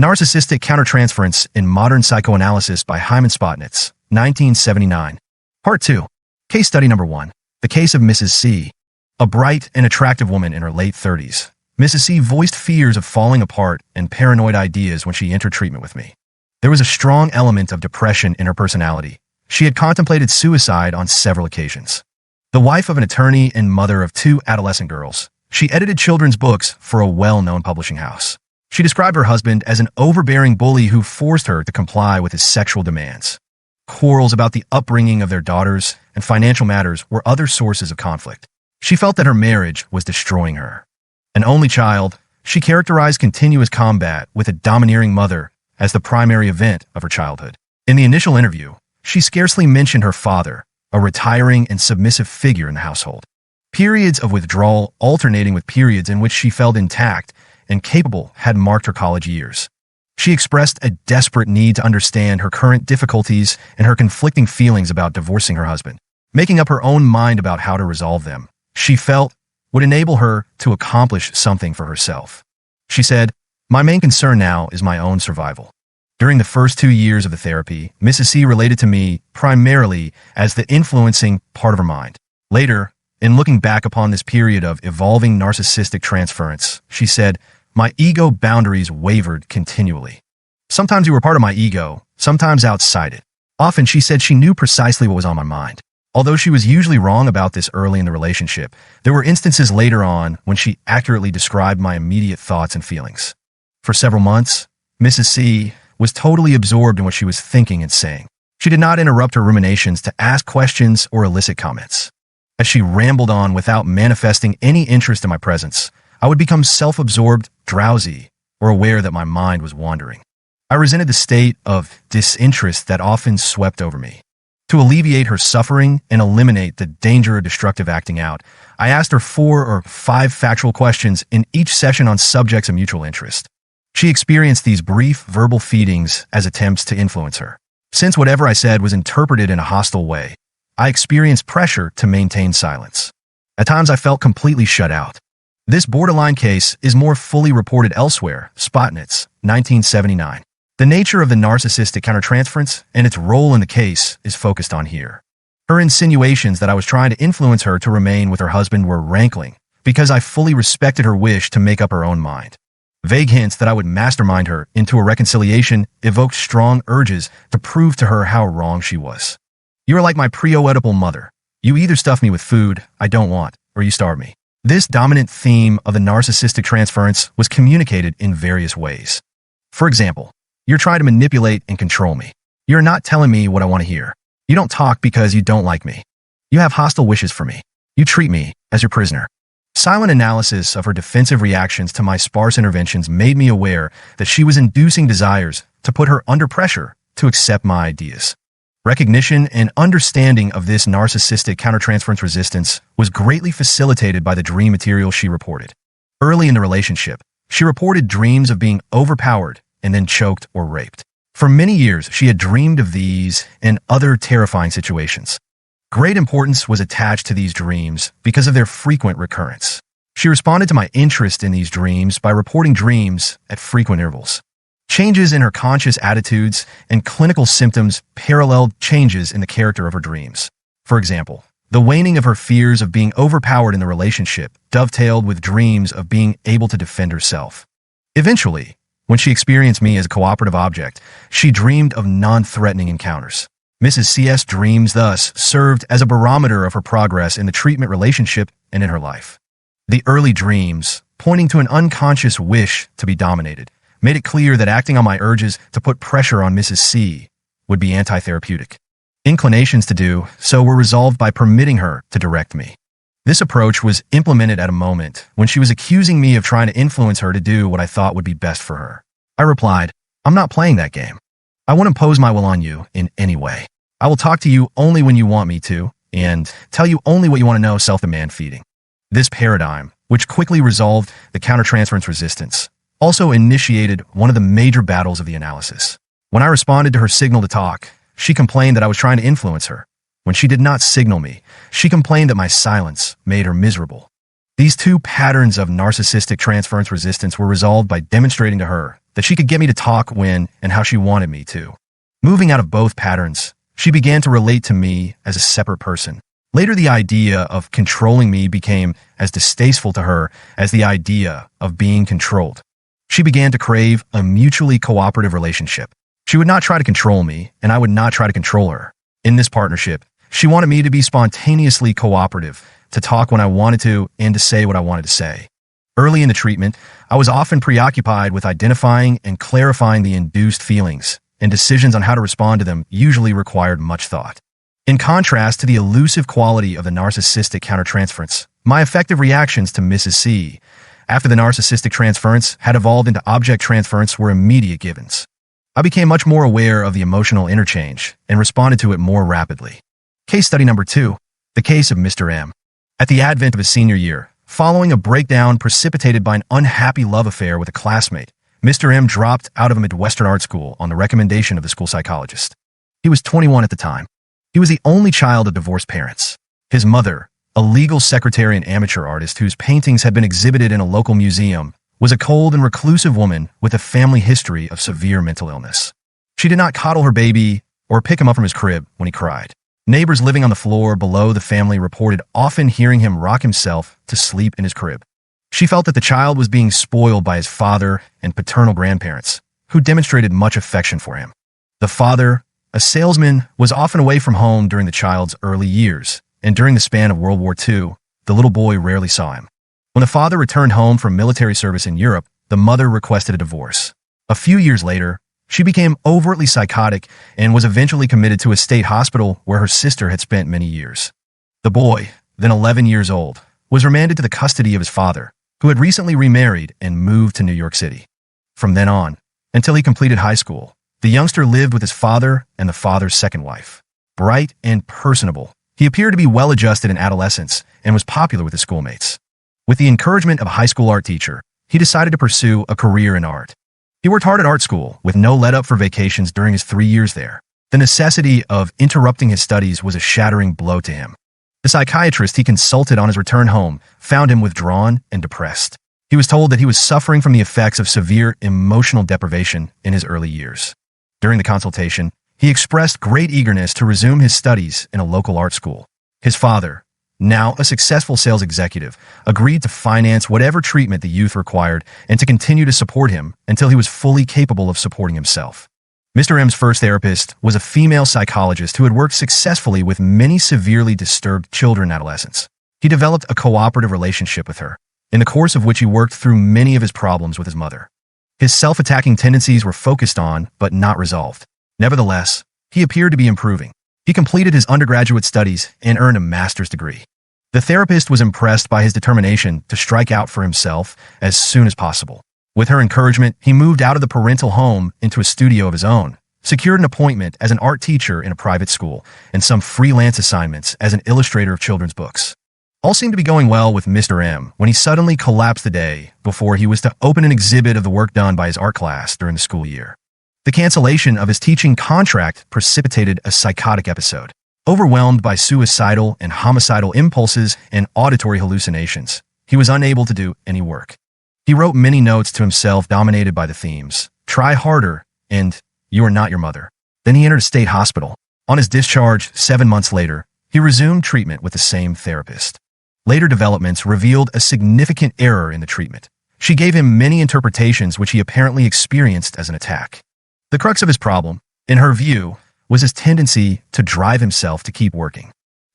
Narcissistic Countertransference in Modern Psychoanalysis by Hyman Spotnitz, 1979. Part 2. Case Study Number 1. The Case of Mrs. C. A bright and attractive woman in her late 30s. Mrs. C voiced fears of falling apart and paranoid ideas when she entered treatment with me. There was a strong element of depression in her personality. She had contemplated suicide on several occasions. The wife of an attorney and mother of 2 adolescent girls, she edited children's books for a well-known publishing house. She described her husband as an overbearing bully who forced her to comply with his sexual demands. Quarrels about the upbringing of their daughters and financial matters were other sources of conflict. She felt that her marriage was destroying her. An only child, she characterized continuous combat with a domineering mother as the primary event of her childhood. In the initial interview, she scarcely mentioned her father, a retiring and submissive figure in the household. Periods of withdrawal alternating with periods in which she felt intact and capable had marked her college years. She expressed a desperate need to understand her current difficulties and her conflicting feelings about divorcing her husband. Making up her own mind about how to resolve them, she felt would enable her to accomplish something for herself. She said, "My main concern now is my own survival." During the first 2 years of the therapy, Mrs. C related to me primarily as the influencing part of her mind. Later, in looking back upon this period of evolving narcissistic transference, she said, "My ego boundaries wavered continually. Sometimes you were part of my ego, sometimes outside it. Often she said she knew precisely what was on my mind. Although she was usually wrong about this early in the relationship, there were instances later on when she accurately described my immediate thoughts and feelings. For several months, Mrs. C was totally absorbed in what she was thinking and saying. She did not interrupt her ruminations to ask questions or elicit comments. As she rambled on without manifesting any interest in my presence, I would become self-absorbed, drowsy, or aware that my mind was wandering. I resented the state of disinterest that often swept over me. To alleviate her suffering and eliminate the danger of destructive acting out, I asked her 4 or 5 factual questions in each session on subjects of mutual interest. She experienced these brief verbal feedings as attempts to influence her. Since whatever I said was interpreted in a hostile way, I experienced pressure to maintain silence. At times I felt completely shut out. This borderline case is more fully reported elsewhere. Spotnitz, 1979. The nature of the narcissistic countertransference and its role in the case is focused on here. Her insinuations that I was trying to influence her to remain with her husband were rankling because I fully respected her wish to make up her own mind. Vague hints that I would mastermind her into a reconciliation evoked strong urges to prove to her how wrong she was. "You are like my pre-Oedipal mother. You either stuff me with food I don't want, or you starve me." This dominant theme of the narcissistic transference was communicated in various ways. For example, "You're trying to manipulate and control me. You're not telling me what I want to hear. You don't talk because you don't like me. You have hostile wishes for me. You treat me as your prisoner." Silent analysis of her defensive reactions to my sparse interventions made me aware that she was inducing desires to put her under pressure to accept my ideas. Recognition and understanding of this narcissistic countertransference resistance was greatly facilitated by the dream material she reported. Early in the relationship, she reported dreams of being overpowered and then choked or raped. For many years, she had dreamed of these and other terrifying situations. Great importance was attached to these dreams because of their frequent recurrence. She responded to my interest in these dreams by reporting dreams at frequent intervals. Changes in her conscious attitudes and clinical symptoms paralleled changes in the character of her dreams. For example, the waning of her fears of being overpowered in the relationship dovetailed with dreams of being able to defend herself. Eventually, when she experienced me as a cooperative object, she dreamed of non-threatening encounters. Mrs. C.'s dreams thus served as a barometer of her progress in the treatment relationship and in her life. The early dreams, pointing to an unconscious wish to be dominated, made it clear that acting on my urges to put pressure on Mrs. C would be anti-therapeutic. Inclinations to do so were resolved by permitting her to direct me. This approach was implemented at a moment when she was accusing me of trying to influence her to do what I thought would be best for her. I replied, "I'm not playing that game. I won't impose my will on you in any way. I will talk to you only when you want me to, and tell you only what you want to know." Self-demand feeding. This paradigm, which quickly resolved the countertransference resistance, also initiated one of the major battles of the analysis. When I responded to her signal to talk, she complained that I was trying to influence her. When she did not signal me, she complained that my silence made her miserable. These 2 patterns of narcissistic transference resistance were resolved by demonstrating to her that she could get me to talk when and how she wanted me to. Moving out of both patterns, she began to relate to me as a separate person. Later, the idea of controlling me became as distasteful to her as the idea of being controlled. She began to crave a mutually cooperative relationship. She would not try to control me, and I would not try to control her. In this partnership, she wanted me to be spontaneously cooperative, to talk when I wanted to, and to say what I wanted to say. Early in the treatment, I was often preoccupied with identifying and clarifying the induced feelings, and decisions on how to respond to them usually required much thought. In contrast to the elusive quality of the narcissistic countertransference, my effective reactions to Mrs. C, after the narcissistic transference had evolved into object transference, were immediate givens. I became much more aware of the emotional interchange and responded to it more rapidly. Case study number 2, the case of Mr. M. At the advent of his senior year, following a breakdown precipitated by an unhappy love affair with a classmate, Mr. M dropped out of a Midwestern art school on the recommendation of the school psychologist. He was 21 at the time. He was the only child of divorced parents. His mother, a legal secretary and amateur artist whose paintings had been exhibited in a local museum, was a cold and reclusive woman with a family history of severe mental illness. She did not coddle her baby or pick him up from his crib when he cried. Neighbors living on the floor below the family reported often hearing him rock himself to sleep in his crib. She felt that the child was being spoiled by his father and paternal grandparents, who demonstrated much affection for him. The father, a salesman, was often away from home during the child's early years, and during the span of World War II, the little boy rarely saw him. When the father returned home from military service in Europe, the mother requested a divorce. A few years later, she became overtly psychotic and was eventually committed to a state hospital where her sister had spent many years. The boy, then 11 years old, was remanded to the custody of his father, who had recently remarried and moved to New York City. From then on, until he completed high school, the youngster lived with his father and the father's second wife. Bright and personable, he appeared to be well-adjusted in adolescence and was popular with his schoolmates. With the encouragement of a high school art teacher, he decided to pursue a career in art. He worked hard at art school, with no let-up for vacations during his 3 years there. The necessity of interrupting his studies was a shattering blow to him. The psychiatrist he consulted on his return home found him withdrawn and depressed. He was told that he was suffering from the effects of severe emotional deprivation in his early years. During the consultation, he expressed great eagerness to resume his studies in a local art school. His father, now a successful sales executive, agreed to finance whatever treatment the youth required and to continue to support him until he was fully capable of supporting himself. Mr. M's first therapist was a female psychologist who had worked successfully with many severely disturbed children and adolescents. He developed a cooperative relationship with her, in the course of which he worked through many of his problems with his mother. His self-attacking tendencies were focused on, but not resolved. Nevertheless, he appeared to be improving. He completed his undergraduate studies and earned a master's degree. The therapist was impressed by his determination to strike out for himself as soon as possible. With her encouragement, he moved out of the parental home into a studio of his own, secured an appointment as an art teacher in a private school, and some freelance assignments as an illustrator of children's books. All seemed to be going well with Mr. M when he suddenly collapsed the day before he was to open an exhibit of the work done by his art class during the school year. The cancellation of his teaching contract precipitated a psychotic episode. Overwhelmed by suicidal and homicidal impulses and auditory hallucinations, he was unable to do any work. He wrote many notes to himself dominated by the themes, "Try harder," and "You are not your mother." Then he entered a state hospital. On his discharge 7 months later, he resumed treatment with the same therapist. Later developments revealed a significant error in the treatment. She gave him many interpretations which he apparently experienced as an attack. The crux of his problem, in her view, was his tendency to drive himself to keep working.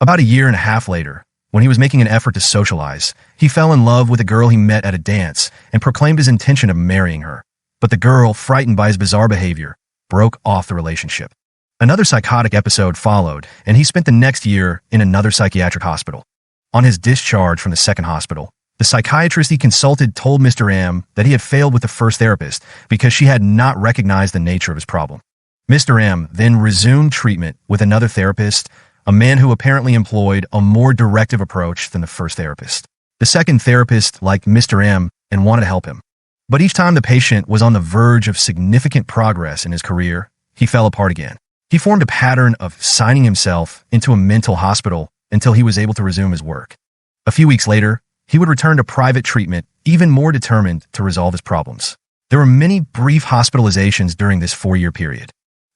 About a year and a half later, when he was making an effort to socialize, he fell in love with a girl he met at a dance and proclaimed his intention of marrying her. But the girl, frightened by his bizarre behavior, broke off the relationship. Another psychotic episode followed, and he spent the next year in another psychiatric hospital. On his discharge from the second hospital, the psychiatrist he consulted told Mr. M that he had failed with the first therapist because she had not recognized the nature of his problem. Mr. M then resumed treatment with another therapist, a man who apparently employed a more directive approach than the first therapist. The second therapist liked Mr. M and wanted to help him. But each time the patient was on the verge of significant progress in his career, he fell apart again. He formed a pattern of signing himself into a mental hospital until he was able to resume his work. A few weeks later, he would return to private treatment, even more determined to resolve his problems. There were many brief hospitalizations during this 4-year period.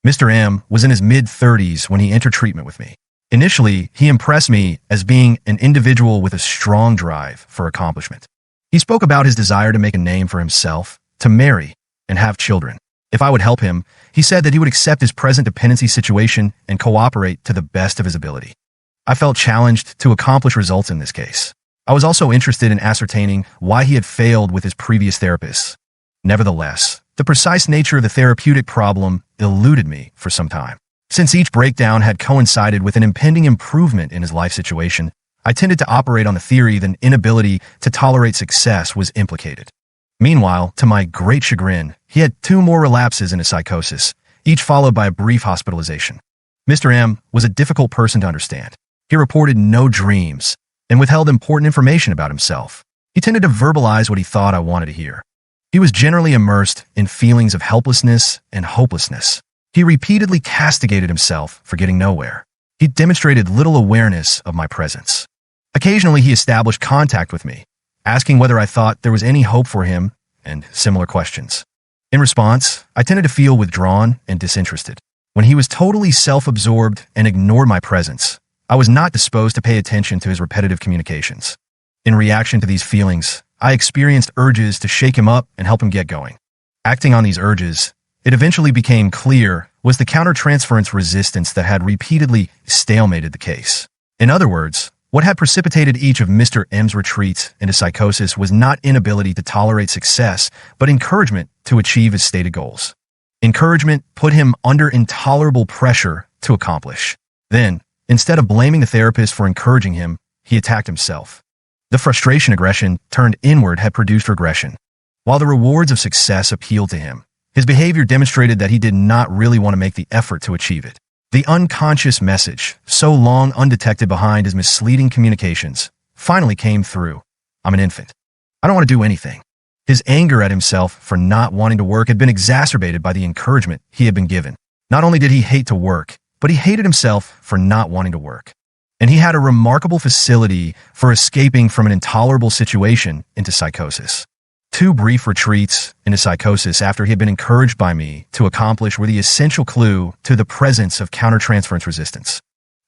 Mr. M was in his mid-30s when he entered treatment with me. Initially, he impressed me as being an individual with a strong drive for accomplishment. He spoke about his desire to make a name for himself, to marry, and have children. If I would help him, he said that he would accept his present dependency situation and cooperate to the best of his ability. I felt challenged to accomplish results in this case. I was also interested in ascertaining why he had failed with his previous therapists. Nevertheless, the precise nature of the therapeutic problem eluded me for some time. Since each breakdown had coincided with an impending improvement in his life situation, I tended to operate on the theory that an inability to tolerate success was implicated. Meanwhile, to my great chagrin, he had 2 more relapses in his psychosis, each followed by a brief hospitalization. Mr. M was a difficult person to understand. He reported no dreams and withheld important information about himself. He tended to verbalize what he thought I wanted to hear. He was generally immersed in feelings of helplessness and hopelessness. He repeatedly castigated himself for getting nowhere. He demonstrated little awareness of my presence. Occasionally, he established contact with me, asking whether I thought there was any hope for him and similar questions. In response, I tended to feel withdrawn and disinterested. When he was totally self-absorbed and ignored my presence, I was not disposed to pay attention to his repetitive communications. In reaction to these feelings, I experienced urges to shake him up and help him get going. Acting on these urges, it eventually became clear was the countertransference resistance that had repeatedly stalemated the case. In other words, what had precipitated each of Mr. M's retreats into psychosis was not inability to tolerate success, but encouragement to achieve his stated goals. Encouragement put him under intolerable pressure to accomplish. Then, instead of blaming the therapist for encouraging him, he attacked himself. The frustration aggression turned inward had produced regression. While the rewards of success appealed to him, his behavior demonstrated that he did not really want to make the effort to achieve it. The unconscious message, so long undetected behind his misleading communications, finally came through. I'm an infant. I don't want to do anything. His anger at himself for not wanting to work had been exacerbated by the encouragement he had been given. Not only did he hate to work, but he hated himself for not wanting to work. And he had a remarkable facility for escaping from an intolerable situation into psychosis. 2 brief retreats into psychosis after he had been encouraged by me to accomplish were the essential clue to the presence of countertransference resistance.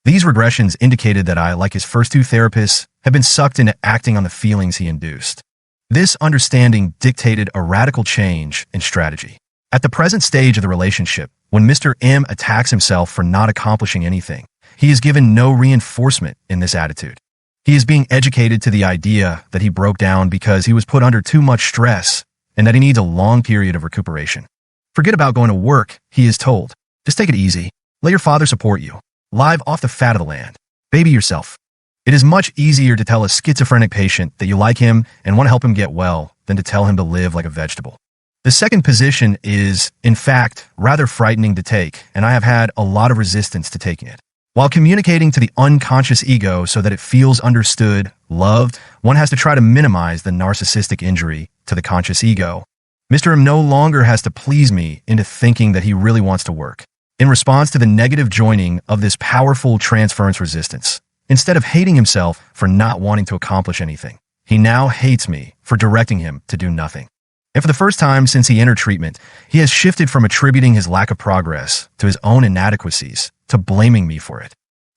These regressions indicated that I, like his first 2 therapists, had been sucked into acting on the feelings he induced. This understanding dictated a radical change in strategy. At the present stage of the relationship, when Mr. M attacks himself for not accomplishing anything, he is given no reinforcement in this attitude. He is being educated to the idea that he broke down because he was put under too much stress and that he needs a long period of recuperation. Forget about going to work, he is told. Just take it easy. Let your father support you. Live off the fat of the land. Baby yourself. It is much easier to tell a schizophrenic patient that you like him and want to help him get well than to tell him to live like a vegetable. The second position is, in fact, rather frightening to take, and I have had a lot of resistance to taking it. While communicating to the unconscious ego so that it feels understood, loved, one has to try to minimize the narcissistic injury to the conscious ego. Mr. M no longer has to please me into thinking that he really wants to work. In response to the negative joining of this powerful transference resistance, instead of hating himself for not wanting to accomplish anything, he now hates me for directing him to do nothing. And for the first time since he entered treatment, he has shifted from attributing his lack of progress to his own inadequacies to blaming me for it.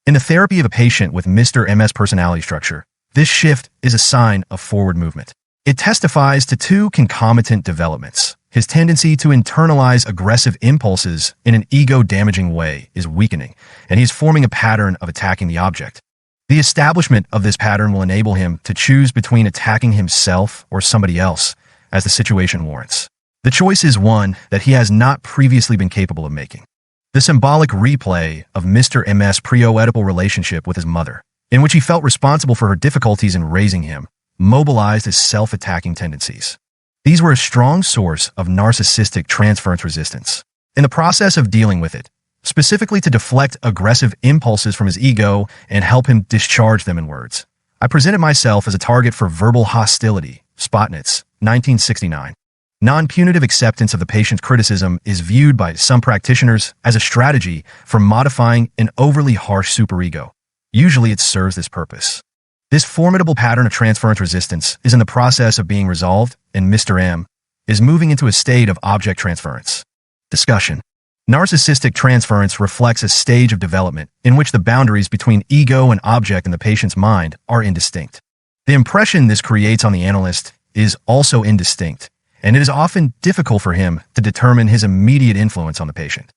In the therapy of a patient with Mr. MS personality structure, this shift is a sign of forward movement. It testifies to 2 concomitant developments. His tendency to internalize aggressive impulses in an ego-damaging way is weakening, and he's forming a pattern of attacking the object. The establishment of this pattern will enable him to choose between attacking himself or somebody else as the situation warrants. The choice is one that he has not previously been capable of making. The symbolic replay of Mr. MS' pre-Oedipal relationship with his mother, in which he felt responsible for her difficulties in raising him, mobilized his self-attacking tendencies. These were a strong source of narcissistic transference resistance. In the process of dealing with it, specifically to deflect aggressive impulses from his ego and help him discharge them in words, I presented myself as a target for verbal hostility. Spotnitz, 1969. Non-punitive acceptance of the patient's criticism is viewed by some practitioners as a strategy for modifying an overly harsh superego. Usually it serves this purpose. This formidable pattern of transference resistance is in the process of being resolved, and Mr. M is moving into a state of object transference. Discussion. Narcissistic transference reflects a stage of development in which the boundaries between ego and object in the patient's mind are indistinct. The impression this creates on the analyst is also indistinct, and it is often difficult for him to determine his immediate influence on the patient.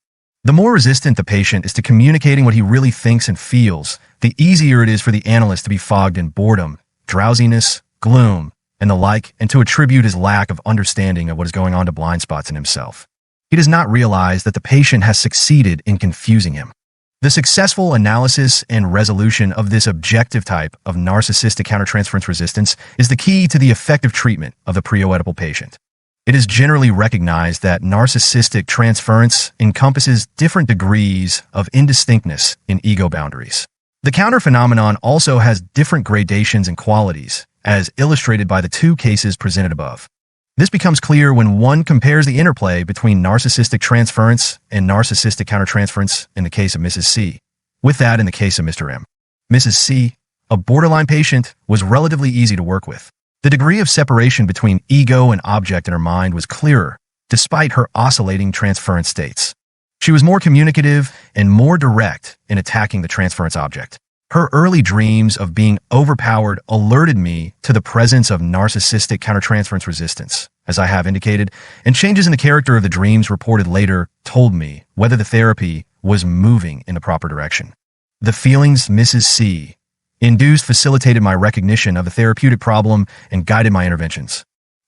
The more resistant the patient is to communicating what he really thinks and feels, the easier it is for the analyst to be fogged in boredom, drowsiness, gloom, and the like, and to attribute his lack of understanding of what is going on to blind spots in himself. He does not realize that the patient has succeeded in confusing him. The successful analysis and resolution of this objective type of narcissistic countertransference resistance is the key to the effective treatment of the pre-Oedipal patient. It is generally recognized that narcissistic transference encompasses different degrees of indistinctness in ego boundaries. The counter phenomenon also has different gradations and qualities, as illustrated by the two cases presented above. This becomes clear when one compares the interplay between narcissistic transference and narcissistic countertransference in the case of Mrs. C, with that in the case of Mr. M. Mrs. C, a borderline patient, was relatively easy to work with. The degree of separation between ego and object in her mind was clearer, despite her oscillating transference states. She was more communicative and more direct in attacking the transference object. Her early dreams of being overpowered alerted me to the presence of narcissistic countertransference resistance, as I have indicated, and changes in the character of the dreams reported later told me whether the therapy was moving in the proper direction. The feelings Mrs. C induced facilitated my recognition of the therapeutic problem and guided my interventions.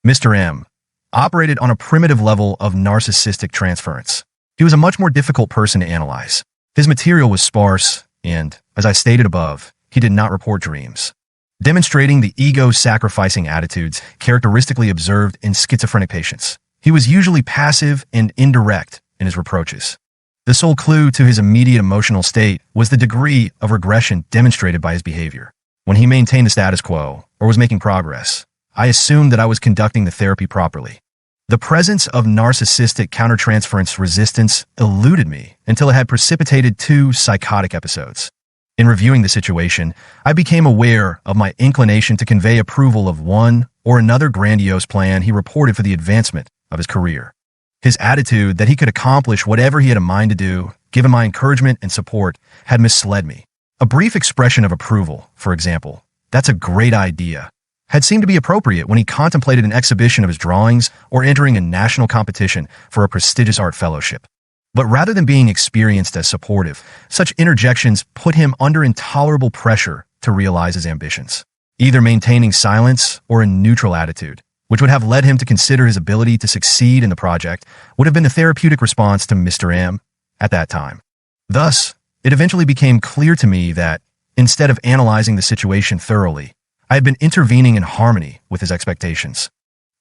Mr. M operated on a primitive level of narcissistic transference. He was a much more difficult person to analyze. His material was sparse, and, as I stated above, he did not report dreams, demonstrating the ego-sacrificing attitudes characteristically observed in schizophrenic patients. He was usually passive and indirect in his reproaches. The sole clue to his immediate emotional state was the degree of regression demonstrated by his behavior. When he maintained the status quo or was making progress, I assumed that I was conducting the therapy properly. The presence of narcissistic countertransference resistance eluded me until it had precipitated 2 psychotic episodes. In reviewing the situation, I became aware of my inclination to convey approval of one or another grandiose plan he reported for the advancement of his career. His attitude that he could accomplish whatever he had a mind to do, given my encouragement and support, had misled me. A brief expression of approval, for example, "That's a great idea," had seemed to be appropriate when he contemplated an exhibition of his drawings or entering a national competition for a prestigious art fellowship. But rather than being experienced as supportive, such interjections put him under intolerable pressure to realize his ambitions. Either maintaining silence or a neutral attitude, which would have led him to consider his ability to succeed in the project, would have been the therapeutic response to Mr. M at that time. Thus, it eventually became clear to me that, instead of analyzing the situation thoroughly, I had been intervening in harmony with his expectations.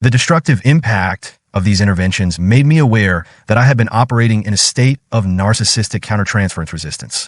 The destructive impact of these interventions made me aware that I had been operating in a state of narcissistic countertransference resistance.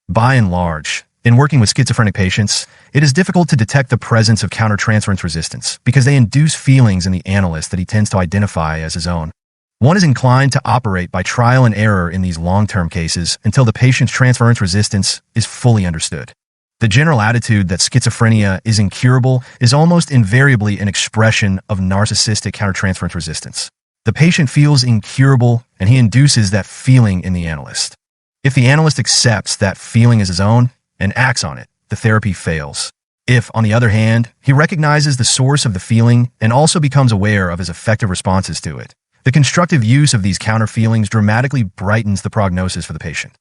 By and large, in working with schizophrenic patients, it is difficult to detect the presence of countertransference resistance because they induce feelings in the analyst that he tends to identify as his own. One is inclined to operate by trial and error in these long-term cases until the patient's transference resistance is fully understood. The general attitude that schizophrenia is incurable is almost invariably an expression of narcissistic countertransference resistance. The patient feels incurable, and he induces that feeling in the analyst. If the analyst accepts that feeling as his own and acts on it, the therapy fails. If, on the other hand, he recognizes the source of the feeling and also becomes aware of his effective responses to it, the constructive use of these counter feelings dramatically brightens the prognosis for the patient.